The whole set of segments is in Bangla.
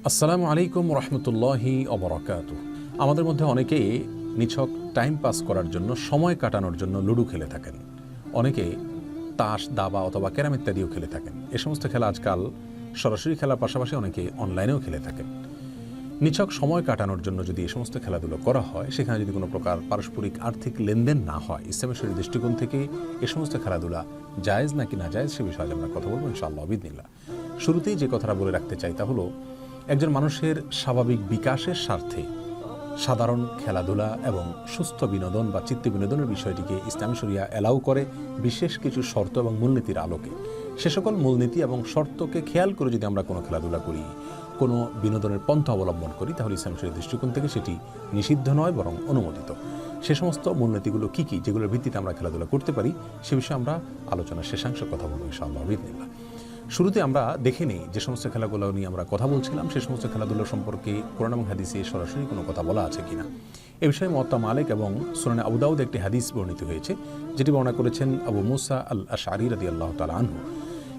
আসসালামু আলাইকুম রহমতুল্লাহি অবরাকাতুহ। আমাদের মধ্যে অনেকেই নিছক টাইম পাস করার জন্য, সময় কাটানোর জন্য লুডো খেলে থাকেন। অনেকে তাস, দাবা অথবা ক্যারাম ইত্যাদিও খেলে থাকেন। এ সমস্ত খেলা আজকাল সরাসরি খেলার পাশাপাশি অনেকে অনলাইনেও খেলে থাকেন। নিছক সময় কাটানোর জন্য যদি এই সমস্ত খেলাধুলো করা হয়, সেখানে যদি কোনো প্রকার পারস্পরিক আর্থিক লেনদেন না হয়, ইসলামের শরীয়তের দৃষ্টিকোণ থেকে এ সমস্ত খেলাধুলা জায়েজ নাকি না জায়েজ সে বিষয়ে আমরা কথা বলবো ইনশাআল্লাহ বিদিনিল্লাহ। শুরুতেই যে কথাটা বলে রাখতে চাই তা হলো, একজন মানুষের স্বাভাবিক বিকাশের স্বার্থে সাধারণ খেলাধুলা এবং সুস্থ বিনোদন বা চিত্ত বিনোদনের বিষয়টিকে ইসলামী শরিয়া অ্যালাউ করে বিশেষ কিছু শর্ত এবং মূলনীতির আলোকে। সে সকল মূলনীতি এবং শর্তকে খেয়াল করে যদি আমরা কোনো খেলাধুলা করি, কোনো বিনোদনের পন্থা অবলম্বন করি, তাহলে ইসলামী শরিয়ার দৃষ্টিকোণ থেকে সেটি নিষিদ্ধ নয় বরং অনুমোদিত। সে সমস্ত মূলনীতিগুলো কী কী, যেগুলোর ভিত্তিতে আমরা খেলাধুলা করতে পারি, সে বিষয়ে আমরা আলোচনার শেষাংশে কথা বলবো ইনশাআল্লাহ বিদিনিল্লাহ। শুরুতে আমরা দেখে নিই যে সমস্ত খেলাগুলো নিয়ে আমরা কথা বলছিলাম, সে সমস্ত খেলাধুলো সম্পর্কে কোরআন এবং হাদিসে সরাসরি কোনো কথা বলা আছে কিনা। এ বিষয়ে মুওয়াত্তা মালিক এবং সুনানে আবু দাউদ একটি হাদিস বর্ণিত হয়েছে, যেটি বর্ণনা করেছেন আবু মুসা আল আশআরী রাদিয়াল্লাহু তাআলা আনহু।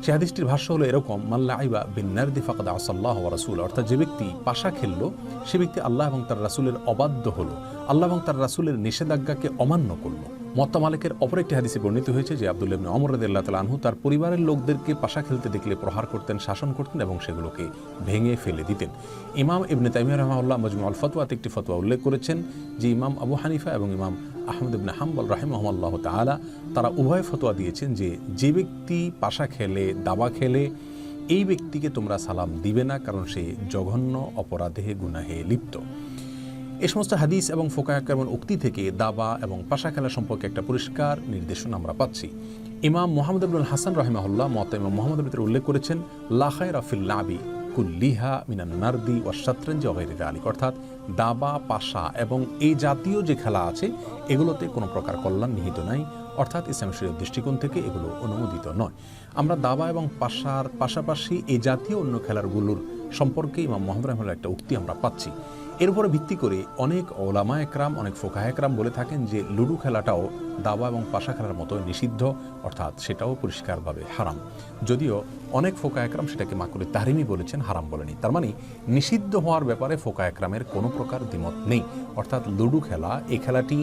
সেই হাদিসটির ভাষ্য হলো এরকম: মান লাইবা বিন নারদি ফাকাদ আসাল্লাহু ওয়া রাসূলুহু, অর্থাৎ যে ব্যক্তি পাশা খেললো সে ব্যক্তি আল্লাহ এবং তার রাসূলের অবাধ্য হলো, আল্লাহ এবং তার রাসূলের নিষেধাজ্ঞাকে অমান্য করলো। মুওয়াত্তা মালিকের অপর একটি হাদিসে বর্ণিত হয়েছে যে আব্দুল্লাহ ইবনে ওমর রাদিয়াল্লাহু তাআলা আনহু তার পরিবারের লোকদেরকে পাশা খেলতে দেখলে প্রহার করতেন, শাসন করতেন এবং সেগুলোকে ভেঙে ফেলে দিতেন। ইমাম ইবনে তাইমিয়া রাহিমাহুল্লাহ মাজমুউল ফাতওয়াতে একটি ফতোয়া উল্লেখ করেছেন যে ইমাম আবু হানিফা এবং ইমাম আহমদ ইবনে হাম্বল রাহিমাহুল্লাহ তাআলা তারা উভয় ফতোয়া দিয়েছেন যে ব্যক্তি পাশা খেলে, দাবা খেলে, এই ব্যক্তিকে তোমরা সালাম দিবে না, কারণ সে জঘন্য অপরাধে গুনাহে লিপ্ত। এই সমস্ত হাদিস এবং ফোকাহে কেরামের উক্তি থেকে দাবা এবং পাশা খেলা সম্পর্কে একটা পরিষ্কার নির্দেশনা আমরা পাচ্ছি। ইমাম মুহাম্মদ ইবনুল হাসান রাহিমাহুল্লাহ মুওয়াত্তা ইমাম মুহাম্মদের ভিতরে উল্লেখ করেছেন, লা খায়রা ফিল লাবি কুল্লিহা মিনান নারদি ওয়াশ শাতরাঞ্জি ওয়া গায়রি যালিক, অর্থাৎ দাবা, পাশা এবং এই জাতীয় যে খেলা আছে এগুলোতে কোনো প্রকার কল্যাণ নিহিত নাই, অর্থাৎ ইসলামী শরীয়তের দৃষ্টিকোণ থেকে এগুলো অনুমোদিত নয়। আমরা দাবা এবং পাশার পাশাপাশি এই জাতীয় অন্য খেলাগুলোর সম্পর্কে ইমাম মুহাম্মদ রাহিমাহুল্লাহ একটা উক্তি আমরা পাচ্ছি। এর উপরে ভিত্তি করে অনেক ওলামা একরাম, অনেক ফোকাহে একরাম বলে থাকেন যে লুডো খেলাটাও দাবা এবং পাশা খেলার মতো নিষিদ্ধ, অর্থাৎ সেটাও পরিষ্কারভাবে হারাম। যদিও অনেক ফোকাহে একরাম সেটাকে মাকরুহ তাহরিমি বলেছেন, হারাম বলেনি। তার মানে নিষিদ্ধ হওয়ার ব্যাপারে ফোকাহে একরামের কোনো প্রকার দ্বিমত নেই, অর্থাৎ লুডো খেলা, এই খেলাটি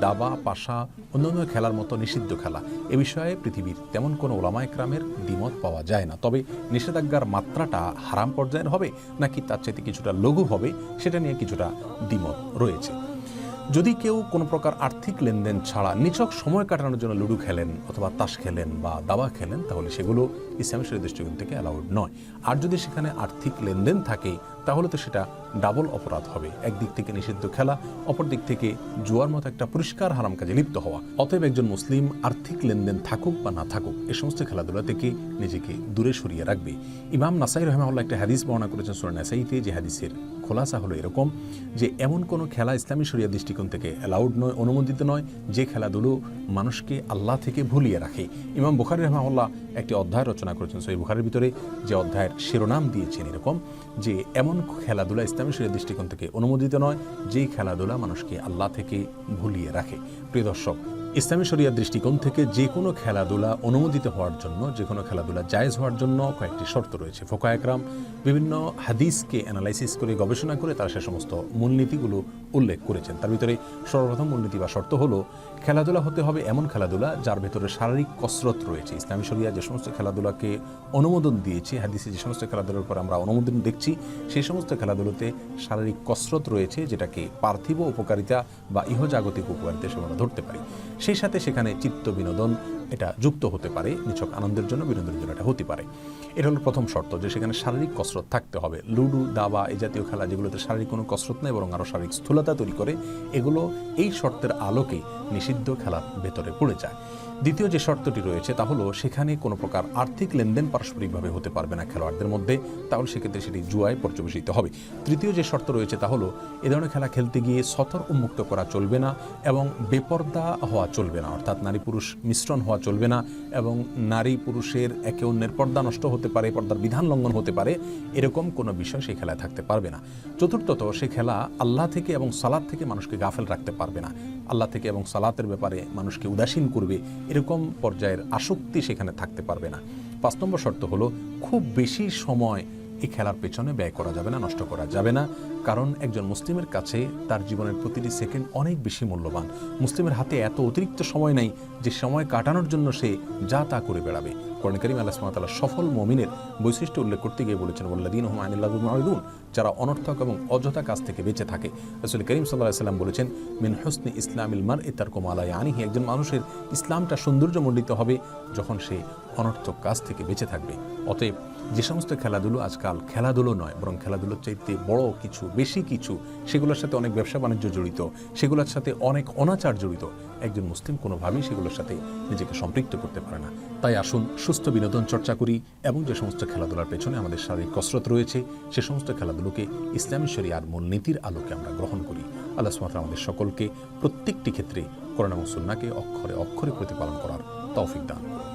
দাবা, পাশা, অন্যান্য খেলার মতো নিষিদ্ধ খেলা। এ বিষয়ে পৃথিবীর তেমন কোনো ওলামা একরামের দ্বিমত পাওয়া যায় না। তবে নিষেধাজ্ঞার মাত্রাটা হারাম পর্যায়ের হবে নাকি তার চাইতে কিছুটা লঘু হবে, সেটা নিয়ে কিছুটা দ্বিমত রয়েছে। যদি কেউ কোনো প্রকার আর্থিক লেনদেন ছাড়া নিছক সময় কাটানোর জন্য লুডো খেলেন অথবা তাস খেলেন বা দাবা খেলেন, তাহলে সেগুলো ইসলামী শরীয়তের দৃষ্টিকোণ থেকে অ্যালাউড নয়। আর যদি সেখানে আর্থিক লেনদেন থাকে তাহলে তো সেটা ডাবল অপরাধ হবে। একদিক থেকে নিষিদ্ধ খেলা, অপর দিক থেকে জুয়ার মতো একটা পরিষ্কার হারাম কাজে লিপ্ত হওয়া। অতএব একজন মুসলিম আর্থিক লেনদেন থাকুক বা না থাকুক, এই সমস্ত খেলাধুলা থেকে নিজেকে দূরে সরিয়ে রাখবে। ইমাম নাসাই রাহিমাহুল্লাহ একটা হাদিস বর্ণনা করেছেন সূরা নাসাইতে, যে হাদিসের খোলাসা হলো এরকম যে এমন কোনো খেলা ইসলামী শরিয়ার দৃষ্টিকোণ থেকে অ্যালাউড নয়, অনুমোদিত নয়, যে খেলাধুলো মানুষকে আল্লাহ থেকে ভুলিয়ে রাখে। ইমাম বুখারী রাহিমাহুল্লাহ একটি অধ্যায় রচনা করেছেন সহিহ বুখারীর ভিতরে, যে অধ্যায়ের শিরোনাম দিয়েছেন এরকম যে এমন খেলাধুলা ইসলামী শরিয়ার দৃষ্টিকোণ থেকে অনুমোদিত নয়, যেই খেলাধুলা মানুষকে আল্লাহ থেকে ভুলিয়ে রাখে। প্রিয় দর্শক, ইসলামী শরিয়ার দৃষ্টিকোণ থেকে যে কোনো খেলাধুলা অনুমোদিত হওয়ার জন্য, যে কোনো খেলাধুলা জায়েজ হওয়ার জন্য কয়েকটি শর্ত রয়েছে। ফোকাহে একরাম বিভিন্ন হাদিসকে অ্যানালাইসিস করে, গবেষণা করে তারা সে সমস্ত মূলনীতিগুলো উল্লেখ করেছেন। তার ভিতরে সর্বপ্রথম মূলনীতি বা শর্ত হলো, খেলাধুলা হতে হবে এমন খেলাধুলা যার ভেতরে শারীরিক কসরত রয়েছে। ইসলামী শরিয়া যে সমস্ত খেলাধুলাকে অনুমোদন দিয়েছে, হাদিসে যে সমস্ত খেলাধুলার উপর আমরা অনুমোদন দেখছি, সেই সমস্ত খেলাধুলোতে শারীরিক কসরত রয়েছে, যেটাকে পার্থিব উপকারিতা বা ইহজাগতিক উপকারিতা হিসেবে আমরা ধরতে পারি। সেই সাথে সেখানে চিত্ত বিনোদন এটা যুক্ত হতে পারে, নিছক আনন্দের জন্য, বিনোদনের জন্য এটা হতে পারে। এটা হলো প্রথম শর্ত, যে সেখানে শারীরিক কসরত থাকতে হবে। লুডো, দাবা এই জাতীয় খেলা যেগুলোতে শারীরিক কোনো কসরত নেই বরং আরও শারীরিক স্থূলতা তৈরি করে, এগুলো এই শর্তের আলোকে নিষিদ্ধ খেলার ভেতরে পড়ে যায়। দ্বিতীয় যে শর্তটি রয়েছে তা হলো, সেখানে কোনো প্রকার আর্থিক লেনদেন পারস্পরিকভাবে হতে পারবে না খেলোয়াড়দের মধ্যে, তাহলে সেক্ষেত্রে সেটি জুয়ায় পর্যবেসিত হবে। তৃতীয় যে শর্ত রয়েছে তা হলো, এ ধরনের খেলা খেলতে গিয়ে সতর উন্মুক্ত করা চলবে না এবং বেপর্দা হওয়া চলবে না, অর্থাৎ নারী পুরুষ মিশ্রণ হওয়া চলবে না এবং নারী পুরুষের একে অন্যের পর্দা নষ্ট হতে পারে, পর্দার বিধান লঙ্ঘন হতে পারে, এরকম কোনো বিষয় সেই খেলায় থাকতে পারবে না। চতুর্থত, সে খেলা আল্লাহ থেকে এবং সালাত থেকে মানুষকে গাফেল রাখতে পারবে না। আল্লাহ থেকে এবং সালাতের ব্যাপারে মানুষকে উদাসীন করবে, এরকম পর্যায়ের আসক্তি সেখানে থাকতে পারবে না। 5 নম্বর শর্ত হলো, খুব বেশি সময় এই খেলার পেছনে ব্যয় করা যাবে না, নষ্ট করা যাবে না। কারণ একজন মুসলিমের কাছে তার জীবনের প্রতিটি সেকেন্ড অনেক বেশি মূল্যবান। মুসলিমের হাতে এত অতিরিক্ত সময় নেই যে সময় কাটানোর জন্য সে যা তা করে বেড়াবে। কোরআন কারীম আল্লাহ সুবহানাহু ওয়া তাআলা সফল মুমিনের বৈশিষ্ট্য উল্লেখ করতে গিয়ে বলেছেন, ওয়াল্লাযীনা হুম আনিল লাগwi মুরিদুন, যারা অনর্থক এবং অযথা কাজ থেকে বেঁচে থাকে। রাসূল কারীম সাল্লাল্লাহু আলাইহি ওয়াসাল্লাম বলেছেন, মিন হুসনি ইসলামিল মারই তারকু মা লা ইয়ানিহি, একজন মানুষের ইসলামটা সৌন্দর্যমণ্ডিত হবে যখন সে অনর্থক কাজ থেকে বেঁচে থাকবে। অতএব যে সমস্ত খেলাধুলো আজকাল খেলাধুলো নয়, বরং খেলাধুলোর চাইতে বড় কিছু, বেশি কিছু, সেগুলোর সাথে অনেক ব্যবসা বাণিজ্য জড়িত, সেগুলোর সাথে অনেক অনাচার জড়িত, একজন মুসলিম কোনোভাবেই সেগুলোর সাথে নিজেকে সম্পৃক্ত করতে পারে না। তাই আসুন সুস্থ বিনোদন চর্চা করি এবং যে সমস্ত খেলাধুলার পেছনে আমাদের শারীরিক কসরত রয়েছে সে সমস্ত খেলাধুলোকে ইসলামী শরিয়ার মূলনীতির আলোকে আমরা গ্রহণ করি। আল্লাহ সুবহানাহু ওয়া তাআলা আমাদের সকলকে প্রত্যেকটি ক্ষেত্রে কোরআন এবং সুন্নাহকে অক্ষরে অক্ষরে প্রতিপালন করার তৌফিক দান করুন।